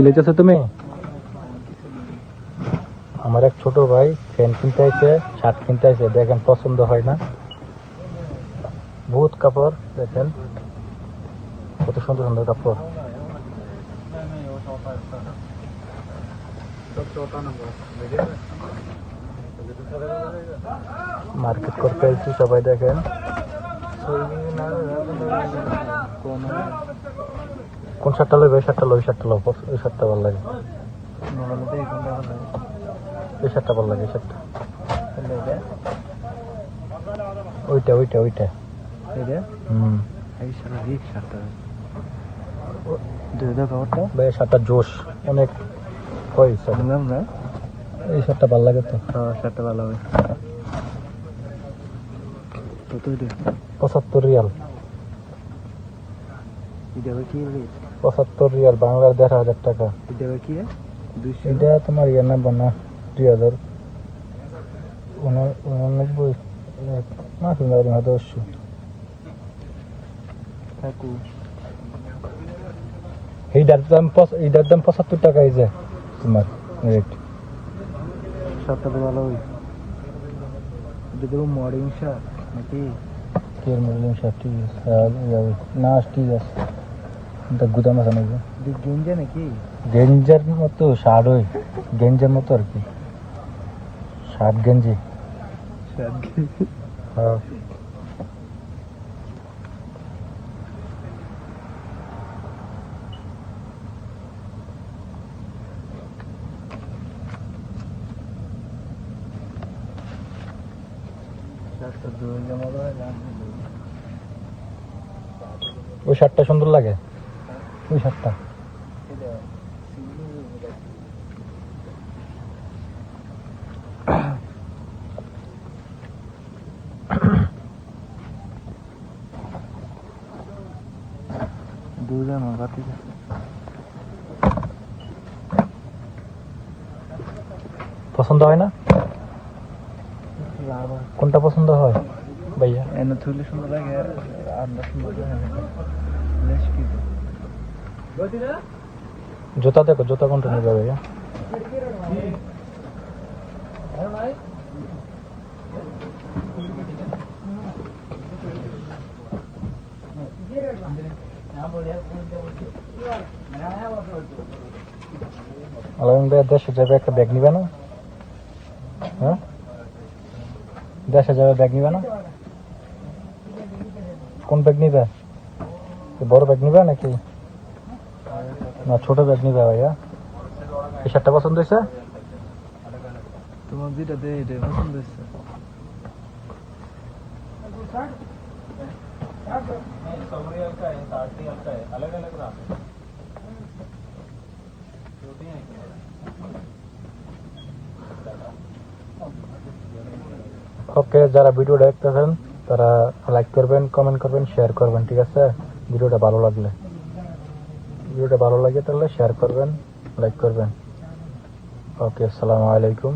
লিখেছো তুমি? আমার এক ছোট ভাই ফ্যান কিনতে আইছে, শার্ট কিনতে আইছে, দেখেন পছন্দ হয় না। বহুত কাপড় দেখেন, কত সুন্দর সুন্দর কাপড়। মার্কেট করতে আইছি, সবাই দেখেন। কোন শার্টটা লইবে? এই শার্টটা লো, এই শার্টটা লো, এই শার্টটা ভালো লাগে, এই শার্টটা ভালো লাগে, এই শার্টটা। ওইটা ওইটা ওইটা ভাই, শার্টটা জোশ অনেক হয়েছে। এই শার্টটা ভালো লাগে তো। শার্টটা ভালো হবে। 75 রিয়াল। 75 রিয়াল বাংলার 1,500 টাকা। এটা তোমার ইয়ে নাম্বার না, 2099 মাফি মারি হয়তো। এইটার দাম 75 টাকা। এই যে তোমার রেট। শার্টটা তো ভালো হই। এটা তো মডেলিং শার্ট নাকি? কি মডেলিং শার্ট? ঠিক আছে না, ঠিক আছে। এটা গুদাম আছে নাকি? গেঞ্জা নাকি? গেঞ্জার মতো শার্ট হয়, গেঞ্জার মতো আর কি, শার্ট গেঞ্জি। হ্যাঁ। ওই শার্টটা সুন্দর লাগে, ওই শার্টটা। পছন্দ হয় না? কোনটা পছন্দ হয় ভাইয়া? এনে থুলে সুন্দর লাগে, আমরা সুন্দর লাগে। জুতা দেখো, জুতা কোনটা নেবে ভাইয়া? দেশে যাবে, একটা ব্যাগ নিবে না? হ্যাঁ, দেশে যাবে, ব্যাগ নিবে না? কোন ব্যাগ নিবে? বড় ব্যাগ নিবে নাকি না ছোট ব্যাগ নিবে ভাইয়া? এই শার্টটা পছন্দ হয়েছে তোমার? যেটা দেয় এটাই পছন্দ হয়েছে। ওকে, যারা ভিডিও দেখতেছেন তারা লাইক করবেন, কমেন্ট করবেন, শেয়ার করবেন, ঠিক আছে? ভিডিওটা ভালো লাগলে, তাহলে শেয়ার করবেন, লাইক করবেন। ওকে, আসসালামু আলাইকুম।